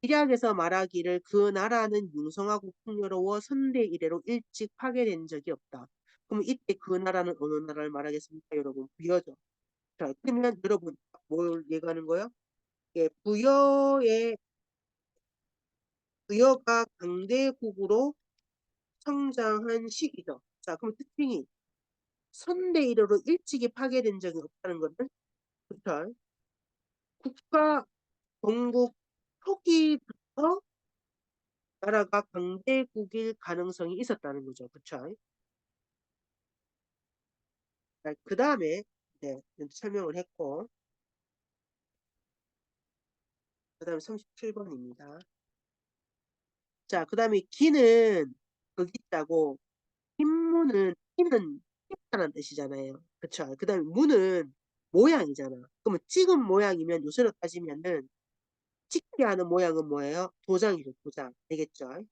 기략에서 말하기를 그 나라는 융성하고 풍요로워 선대 이래로 일찍 파괴된 적이 없다. 그럼 이때 그 나라는 어느 나라를 말하겠습니까, 여러분? 부여죠. 자, 그러면 여러분 뭘 얘기하는 거예요? 예, 부여가 강대국으로 성장한 시기죠. 자, 그럼 특징이 선대 이래로 일찍이 파괴된 적이 없다는 것은 그쵸? 국가 건국 초기부터 나라가 강대국일 가능성이 있었다는 거죠. 그쵸? 그 다음에 네, 설명을 했고 그 다음에 37번입니다. 자, 그 다음에 기는 거기 있다고 흰무는 흰은 흰다는 뜻이잖아요. 그쵸? 그 다음에 무는 모양이잖아. 그러면 찍은 모양이면 요새로 따지면은 찍게 하는 모양은 뭐예요? 도장이죠. 도장. 알겠죠?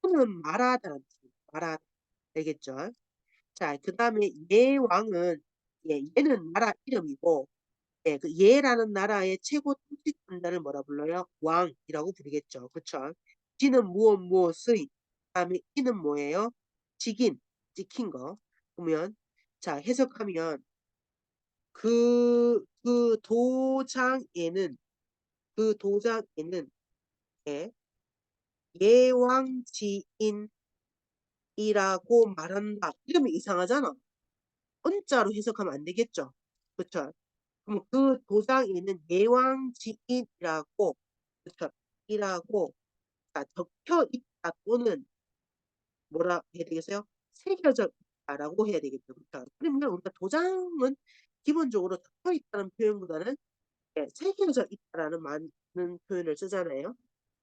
무는 말하다는 뜻이에요. 말하다. 알겠죠? 자, 그 다음에 예왕은 예, 얘는 나라 이름이고 예, 그 예라는 나라의 최고 통치권자를 뭐라 불러요? 왕이라고 부르겠죠. 그쵸? 지는 무엇의 다음에 이는 뭐예요? 직인, 찍힌 거. 그러면 자 해석하면 그 도장에는 그 도장에는 예, 예왕지인이라고 말한다. 이러면 이상하잖아. 언자로 해석하면 안 되겠죠. 그쵸? 그럼 그 도장에는 예왕지인이라고 그쵸? 이라고 자, 적혀 있다 또는 뭐라 해야 되겠어요? 새겨져 있다라고 해야 되겠죠. 그쵸? 그러면 우리가 도장은 기본적으로 적혀 있다는 표현보다는 예, 새겨져 있다라는 많은 표현을 쓰잖아요.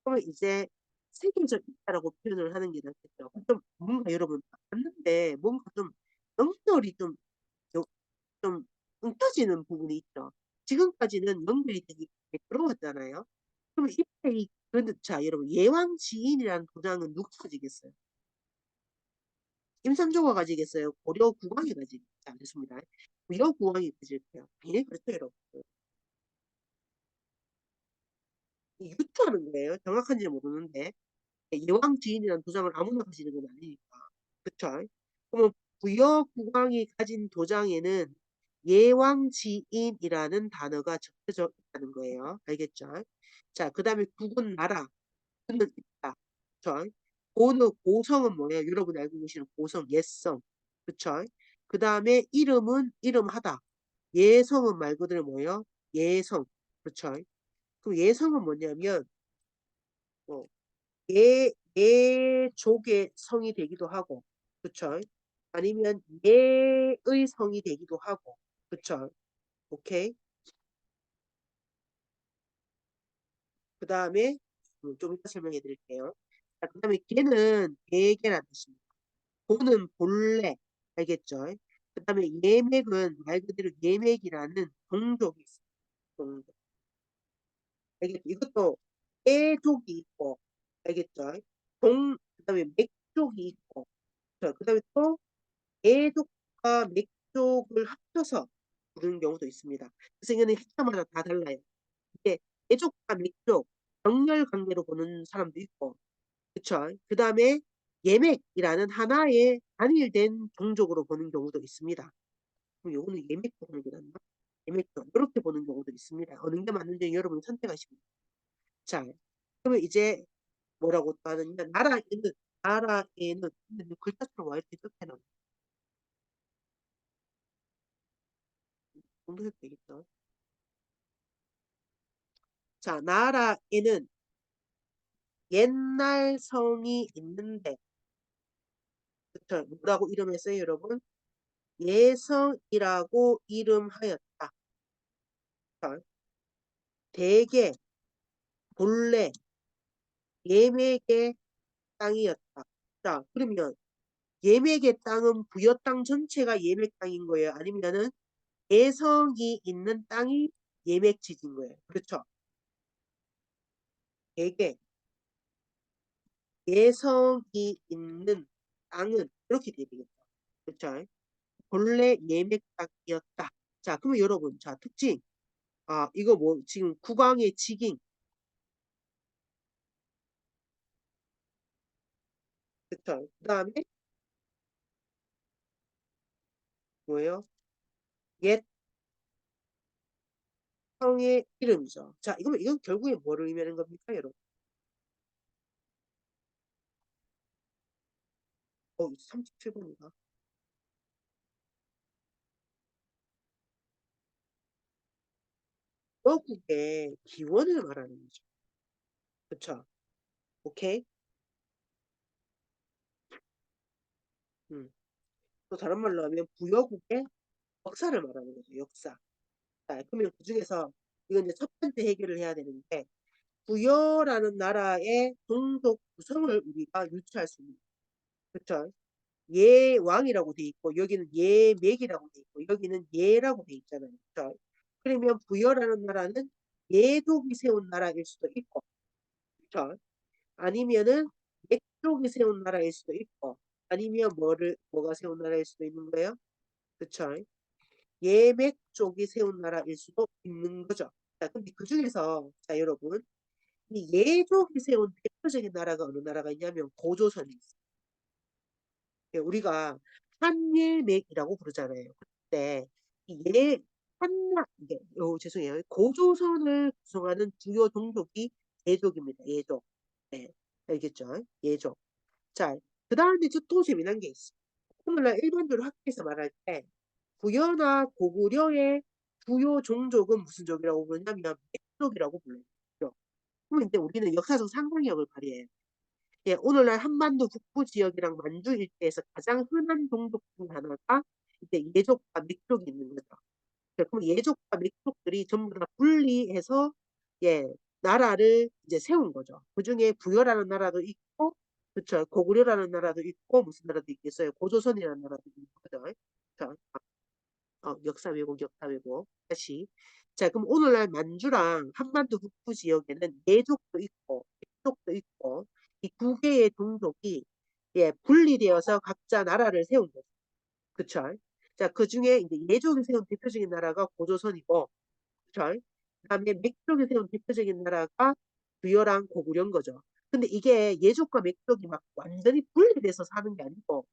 그러면 이제 새겨져 있다라고 표현을 하는 게 낫겠죠. 좀 뭔가 여러분 봤는데 뭔가 좀 연결이 좀 끊겨지는 부분이 있죠. 지금까지는 연결이 되게 매끄러웠잖아요. 그럼 이때 자 여러분 예왕지인이라는 도장은 누가 가지겠어요? 임산조가 가지겠어요? 고려국왕이 가지지 않겠습니다. 고려국왕이 가질 거예요. 당연히 그렇죠 여러분. 유추하는 거예요. 정확한지는 모르는데 예왕지인이라는 도장을 아무나 가지는 건 아니니까. 그쵸? 그러면 부여국왕이 가진 도장에는 예왕지인이라는 단어가 적혀져 있다는 거예요. 알겠죠? 자, 그 다음에 국은 나라, 국은 있다. 그쵸? 고는 고성은 뭐예요? 여러분 알고 계시는 고성, 옛성. 그쵸? 그 다음에 이름은 이름하다. 예성은 말 그대로 뭐예요? 예성. 그쵸? 그럼 예성은 뭐냐면 어, 예족의 성이 되기도 하고, 그쵸? 아니면 예의 성이 되기도 하고. 그쵸? 오케이. 그 다음에 좀 이따 설명해 드릴게요. 자, 그 다음에 개는 개개란 뜻입니다. 고는 본래. 알겠죠? 그 다음에 예맥은 말 그대로 예맥이라는 종족이 있어요. 종족. 알겠죠? 이것도 애족이 있고. 알겠죠? 그 다음에 맥족이 있고. 그 다음에 또 애족과 맥족을 합쳐서 부르는 경우도 있습니다. 그래서 이거는 해마다 다 달라요. 이게 애족과 맥족, 정렬 관계로 보는 사람도 있고, 그쵸? 그 다음에 예맥이라는 하나의 단일된 종족으로 보는 경우도 있습니다. 그럼 요거는 예맥 보는 게 낫나? 예맥종. 이렇게 보는 경우도 있습니다. 어느 게 맞는지 여러분이 선택하시면 돼요. 자, 그러면 이제 뭐라고 또 하느냐? 나라에는, 근데 글자처럼 와 이렇게 끝에는 공부해도 되겠죠? 자, 나라에는 옛날 성이 있는데, 그쵸? 뭐라고 이름했어요, 여러분? 예성이라고 이름하였다. 자, 대개, 본래, 예맥의 땅이었다. 자, 그러면 예맥의 땅은 부여 땅 전체가 예맥 땅인 거예요? 아니면은 예성이 있는 땅이 예맥지인 거예요? 그렇죠? 대개 예성이 있는 땅은 이렇게 되겠죠. 그렇죠? 본래 예맥 땅이었다. 자, 그러면 여러분, 자, 특징. 아, 이거 뭐, 지금 국왕의 직인. 그쵸? 그 다음에 뭐예요? 옛 성의 이름이죠. 자, 이건 결국에 뭐를 의미하는 겁니까, 여러분? 37번인가? 여국의 기원을 말하는 거죠. 그쵸? 오케이? 음. 또 다른 말로 하면 부여국의 역사를 말하는 거죠. 역사. 자, 그러면 그중에서 이건 이제 첫 번째 해결을 해야 되는데 부여라는 나라의 종족 구성을 우리가 유추할 수 있는 그쵸? 예왕이라고 돼 있고 여기는 예맥이라고 돼 있고 여기는 예라고 돼 있잖아요. 그쵸? 그러면 부여라는 나라는 예족이 세운 나라일 수도 있고 그쵸? 아니면은 맥족이 세운 나라일 수도 있고 아니면 뭐가 세운 나라일 수도 있는 거예요? 그쵸? 예맥 쪽이 세운 나라일 수도 있는 거죠. 자, 근데 그 중에서 자 여러분 이 예족이 세운 대표적인 나라가 어느 나라가 있냐면 고조선이 있어요. 예, 우리가 한예맥이라고 부르잖아요. 그때 이 한나 이게 죄송해요. 고조선을 구성하는 주요 종족이 예족입니다. 예족. 네, 알겠죠? 예족. 자, 그 다음에 또 재미난 게 있어. 오늘날 일반적으로 학교에서 말할 때 구여나 고구려의 주요 종족은 무슨 족이라고 부르냐면 맥족이라고 불러요. 맥족. 그럼 이제 우리는 역사적 상상력을 발휘해요. 예, 오늘날 한반도 북부 지역이랑 만주 일대에서 가장 흔한 종족 중 하나가 이제 예족과 맥족이 있는 거죠. 그럼 예족과 맥족들이 전부 다 분리해서 예 나라를 이제 세운 거죠. 그 중에 부여라는 나라도 있고, 그렇죠. 고구려라는 나라도 있고 무슨 나라도 있겠어요. 고조선이라는 나라도 있는 거죠. 자, 역사 왜곡, 역사 왜곡. 다시. 자, 그럼 오늘날 만주랑 한반도 북부 지역에는 예족도 있고, 백족도 있고, 이 두 개의 종족이 예, 분리되어서 각자 나라를 세운 거죠. 그쵸? 자, 그 중에 이제 예족이 세운 대표적인 나라가 고조선이고, 그쵸? 그다음에 맥족이 세운 대표적인 나라가 부여랑 고구려인 거죠. 근데 이게 예족과 맥족이 막 완전히 분리돼서 사는 게 아니고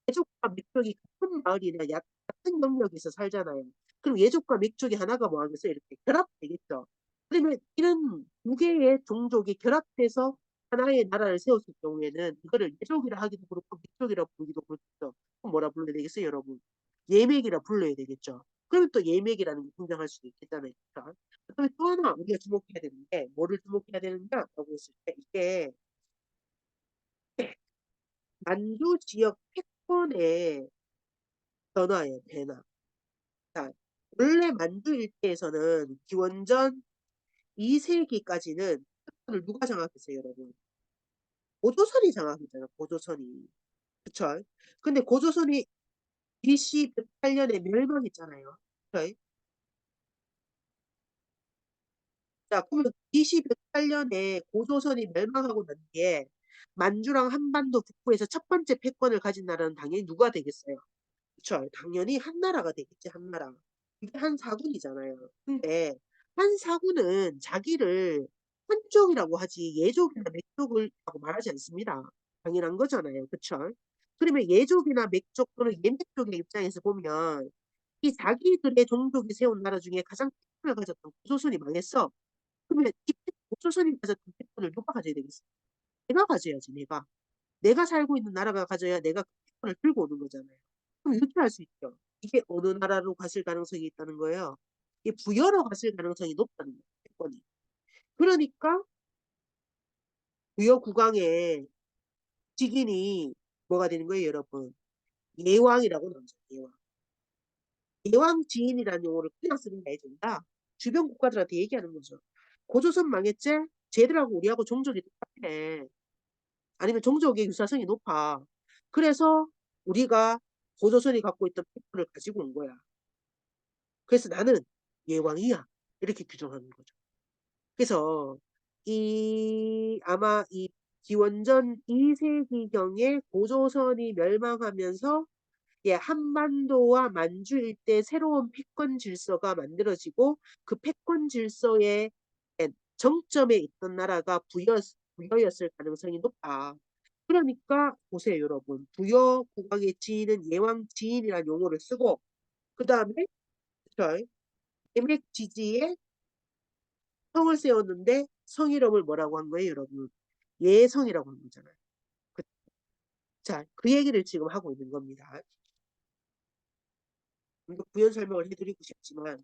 예족과 맥족이 같은 마을이나 같은 영역에서 살잖아요. 그럼 예족과 맥족이 하나가 뭐 하겠어요? 이렇게 결합되겠죠. 그러면 이런 두 개의 종족이 결합돼서 하나의 나라를 세웠을 경우에는 이거를 예족이라 하기도 그렇고 맥족이라 부르기도 그렇죠. 그럼 뭐라 불러야 되겠어요, 여러분? 예맥이라 불러야 되겠죠. 그러면 또 예맥이라는 게 등장할 수도 있겠잖아요. 그러니까. 그다음에 또 하나 우리가 주목해야 되는 게 뭐를 주목해야 되는가라고 했을 때 이게 만주 지역 패권에 변화예요, 변화. 자, 원래 만주 일대에서는 기원전 2세기까지는 패권을 누가 장악했어요, 여러분? 고조선이 장악했잖아요, 고조선이. 그쵸? 근데 고조선이 BC 108년에 멸망했잖아요. 그쵸? 자, 그러면 BC 108년에 고조선이 멸망하고 난 뒤에 만주랑 한반도 북부에서 첫 번째 패권을 가진 나라는 당연히 누가 되겠어요? 그쵸? 당연히 한나라가 되겠지, 한나라. 이게 한 사군이잖아요. 근데 한 사군은 자기를 한족이라고 하지 예족이나 맥족이라고 말하지 않습니다. 당연한 거잖아요. 그쵸? 그러면 예족이나 맥족 또는 예맥족의 입장에서 보면 이 자기들의 종족이 세운 나라 중에 가장 패권을 가졌던 고조선이 망했어. 그러면 이 고조선이 가졌던 패권을 누가 가져야 되겠어? 내가 가져야지, 내가. 내가 살고 있는 나라가 가져야 내가 그 패권을 들고 오는 거잖아요. 그럼 이렇게 할 수 있죠. 이게 어느 나라로 갔을 가능성이 있다는 거예요. 이게 부여로 갔을 가능성이 높다는 거예요. 패권이. 그러니까 부여 국왕의 직인이 뭐가 되는 거예요, 여러분? 예왕이라고 나오죠. 예왕. 예왕 지인이라는 용어를 그냥 쓰는 게 아니라 주변 국가들한테 얘기하는 거죠. 고조선 망했지? 쟤들하고 우리하고 종족이 똑같아. 아니면 종족의 유사성이 높아. 그래서 우리가 고조선이 갖고 있던 패권을 가지고 온 거야. 그래서 나는 예왕이야. 이렇게 규정하는 거죠. 그래서 이 아마 이 기원전 2세기경에 고조선이 멸망하면서 예, 한반도와 만주 일대 새로운 패권 질서가 만들어지고 그 패권 질서의 정점에 있던 나라가 부여였을 가능성이 높다. 그러니까 보세요, 여러분. 부여 국왕의 지인은 예왕 지인이라는 용어를 쓰고 그 다음에 예맥 지지에 성을 세웠는데 성 이름을 뭐라고 한 거예요, 여러분? 예성이라고 한 거잖아요. 그, 자, 그 얘기를 지금 하고 있는 겁니다. 이거 부연 설명을 해드리고 싶지만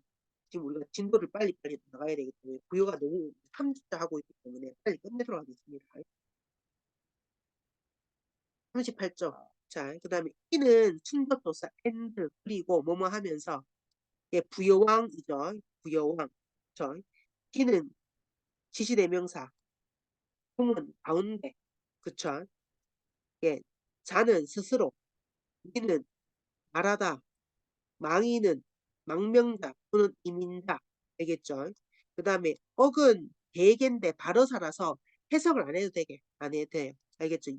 지금 우리가 진도를 빨리빨리 나가야 되기 때문에 부여가 너무 3주째 하고 있기 때문에 빨리 끝내도록 하겠습니다. 38점. 자, 그 다음에 이는 충격도사 and 그리고 뭐뭐 하면서 예, 부여왕이죠. 부여왕. 저 이는 지시대명사. 공은 가운데. 그쵸? 예, 자는 스스로. 이는 말하다. 망이는 망명자 또는 이민자. 알겠죠? 그 다음에 억은 대개인데 바로살아서 해석을 안 해도 되게 안 해도 돼요. 알겠죠?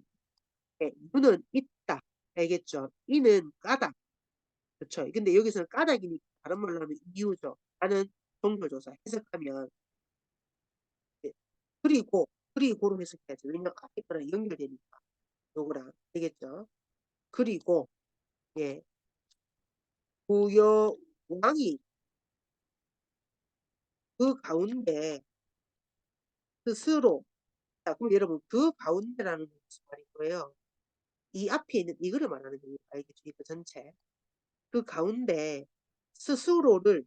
예, 유는 있다. 알겠죠? 이는 까다. 그렇죠? 근데 여기서는 까닭이니까 다른 말로 하면 이유죠. 나는 동물조사 해석하면 예, 그리고로 해석해야죠. 왜냐면 앞에 거랑 연결되니까 요거랑 되겠죠? 그리고 예, 부여 왕이 그 가운데 스스로 자, 그럼 여러분 그 가운데라는 게 무슨 말인 거예요? 이 앞에 있는 이거를 말하는 겁니다. 알겠죠? 이거 전체. 그 가운데 스스로를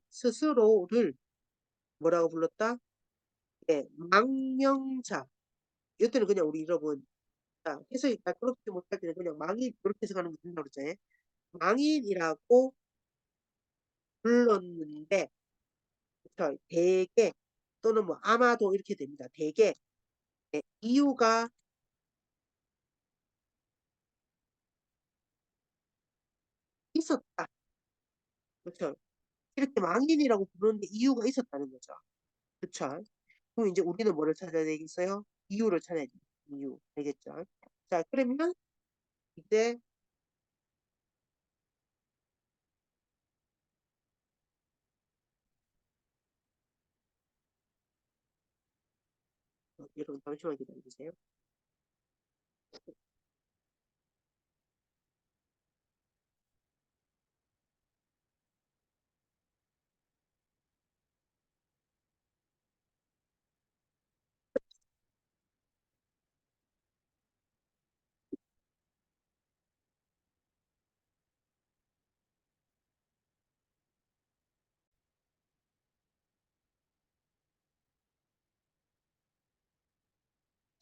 뭐라고 불렀다? 예, 망명자. 이때는 그냥 우리 여러분 자, 해석이 그렇게 못할 때는 그냥 망인 그렇게 해석하는 거 된다고 그러잖아요. 망인이라고 불렀는데 그쵸? 대개 또는 뭐 아마도 이렇게 됩니다. 대개 예, 이유가 있었다. 그렇죠? 이렇게 망인이라고 부르는데 이유가 있었다는 거죠. 그쵸? 그럼 이제 우리는 뭐를 찾아야 되겠어요? 이유를 찾아야 돼. 이유. 알겠죠? 자, 그러면 이제 여러분 잠시만 기다려주세요.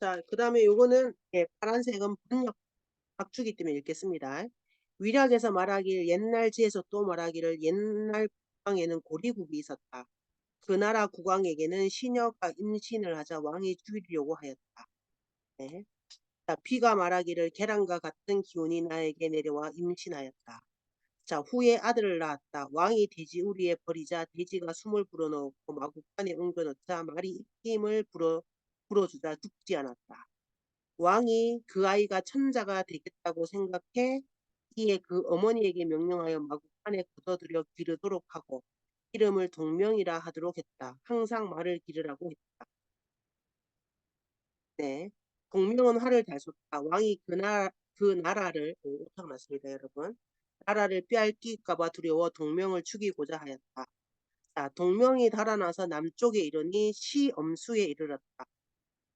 자, 그 다음에 요거는 예, 파란색은 박주기 때문에 읽겠습니다. 위락에서 말하길 옛날 지에서 또 말하기를 옛날 국왕에는 고리국이 있었다. 그 나라 국왕에게는 시녀가 임신을 하자 왕이 죽이려고 하였다. 네. 자, 비가 말하기를 계란과 같은 기운이 나에게 내려와 임신하였다. 자, 후에 아들을 낳았다. 왕이 돼지우리에 버리자 돼지가 숨을 불어넣고 마구간에 옮겨넣자 말이 입김을 불어주자 죽지 않았다. 왕이 그 아이가 천자가 되겠다고 생각해 이에 그 어머니에게 명령하여 마구간에 걷어들여 기르도록 하고 이름을 동명이라 하도록 했다. 항상 말을 기르라고 했다. 네. 동명은 화를 잘 쏟다. 왕이 그 나라를 오타가 났습니다, 여러분. 나라를 빼앗길까봐 두려워 동명을 죽이고자 하였다. 자, 동명이 달아나서 남쪽에 이르니 시엄수에 이르렀다.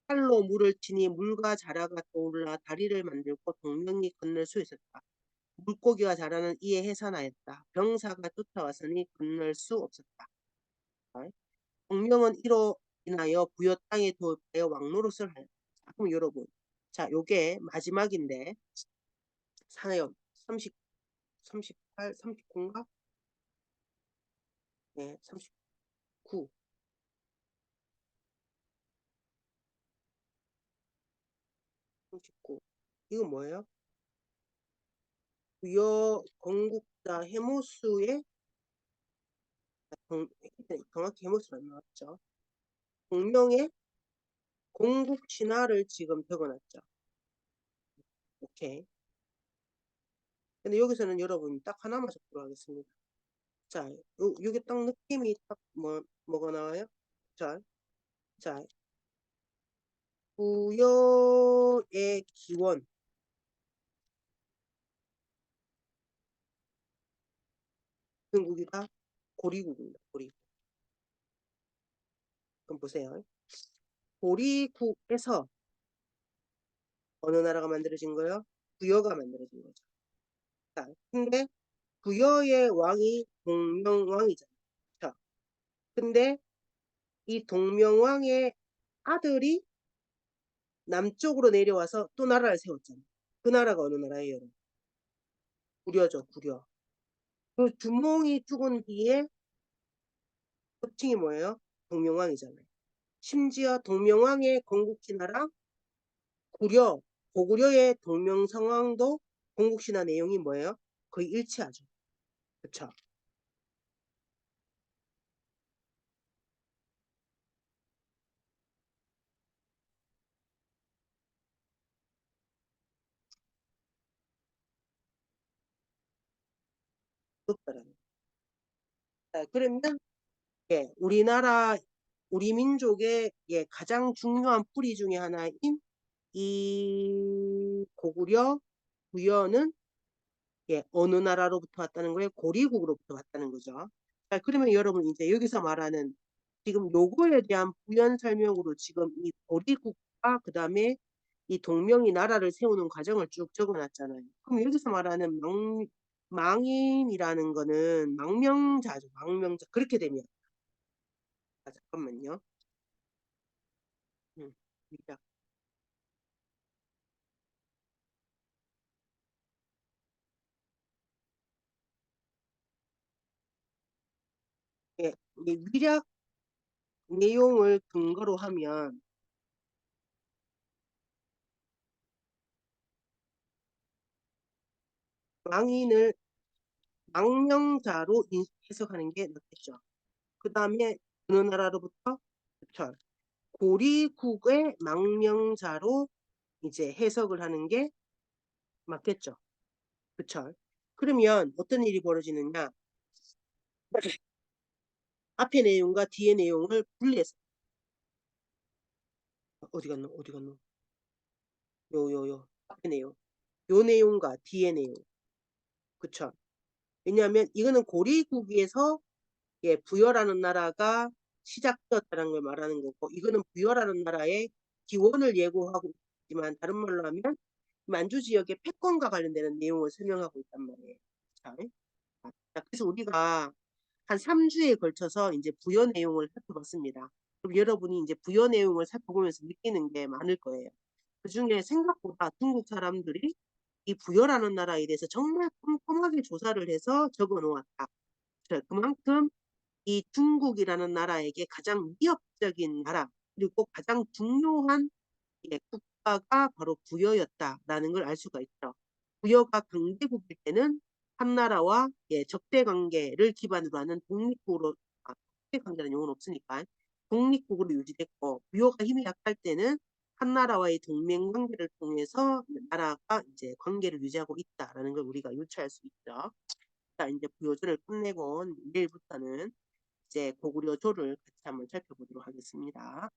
칼로 물을 치니 물과 자라가 떠올라 다리를 만들고 동명이 건널 수 있었다. 물고기가 자라는 이에 해산하였다. 병사가 쫓아왔으니 건널 수 없었다. 동명은 이로 인하여 부여 땅에 도입하여 왕노릇을 하였다. 자, 그럼 여러분, 자, 요게 마지막인데 사요 30, 38, 39인가? 네, 39, 39. 이건 뭐예요? 부여 건국자 해모수의 정확히 해모수는 안 나왔죠. 동명의 공국 신화를 지금 적어놨죠. 오케이. 근데 여기서는 여러분 딱 하나만 적도록 하겠습니다. 자, 요게 딱 느낌이 딱 뭐가 나와요? 자, 자, 부여의 기원. 중국이가 고리국입니다. 고리국. 그럼 보세요. 고리국에서 어느 나라가 만들어진 거예요? 부여가 만들어진 거죠. 자, 근데 부여의 왕이 동명왕이잖아요. 자, 근데 이 동명왕의 아들이 남쪽으로 내려와서 또 나라를 세웠잖아요. 그 나라가 어느 나라예요, 여러분? 구려죠, 구려. 그 주몽이 죽은 뒤에 호칭이 뭐예요? 동명왕이잖아요. 심지어 동명왕의 건국신화랑 구려, 고구려의 동명성왕도 건국신화 내용이 뭐예요? 거의 일치하죠. 그쵸? 그렇다라는. 자, 그러면 예, 우리 민족의 예, 가장 중요한 뿌리 중에 하나인 이 고구려 부여는 예, 어느 나라로부터 왔다는 거예요? 고리국으로부터 왔다는 거죠. 자, 그러면 여러분 이제 여기서 말하는 지금 요거에 대한 부연 설명으로 지금 이 고리국과 그 다음에 이 동명이 나라를 세우는 과정을 쭉 적어놨잖아요. 그럼 여기서 말하는 망인이라는 거는 망명자죠. 망명자. 그렇게 되면 잠깐만요. 음, 위락. 예, 이 위락 내용을 근거로 하면 망인을 망명자로 해석하는 게 낫겠죠. 그 다음에 어느 나라로부터 그쵸. 고리국의 망명자로 이제 해석을 하는 게 맞겠죠. 그쵸. 그러면 어떤 일이 벌어지느냐. 앞의 내용과 뒤의 내용을 분리해서 어디 갔노? 어디 갔노? 앞의 내용. 요 내용과 뒤의 내용. 그쵸. 왜냐하면 이거는 고리국에서 예, 부여라는 나라가 시작되었다는 걸 말하는 거고 이거는 부여라는 나라의 기원을 예고하고 있지만 다른 말로 하면 만주 지역의 패권과 관련되는 내용을 설명하고 있단 말이에요. 자, 그래서 우리가 한 3주에 걸쳐서 이제 부여 내용을 살펴봤습니다. 그럼 여러분이 이제 부여 내용을 살펴보면서 느끼는 게 많을 거예요. 그중에 생각보다 중국 사람들이 이 부여라는 나라에 대해서 정말 꼼꼼하게 조사를 해서 적어 놓았다. 그만큼 이 중국이라는 나라에게 가장 위협적인 나라 그리고 가장 중요한 예 국가가 바로 부여였다라는 걸 알 수가 있죠. 부여가 강대국일 때는 한나라와 예 적대 관계를 기반으로 하는 독립국으로 적대 관계라는 용어는 없으니까 독립국으로 유지됐고 부여가 힘이 약할 때는 한나라와의 동맹 관계를 통해서 나라가 이제 관계를 유지하고 있다라는 걸 우리가 유추할 수 있죠. 자 인제 부여조를 끝내고 내일부터는 이제 고구려조를 같이 한번 살펴보도록 하겠습니다.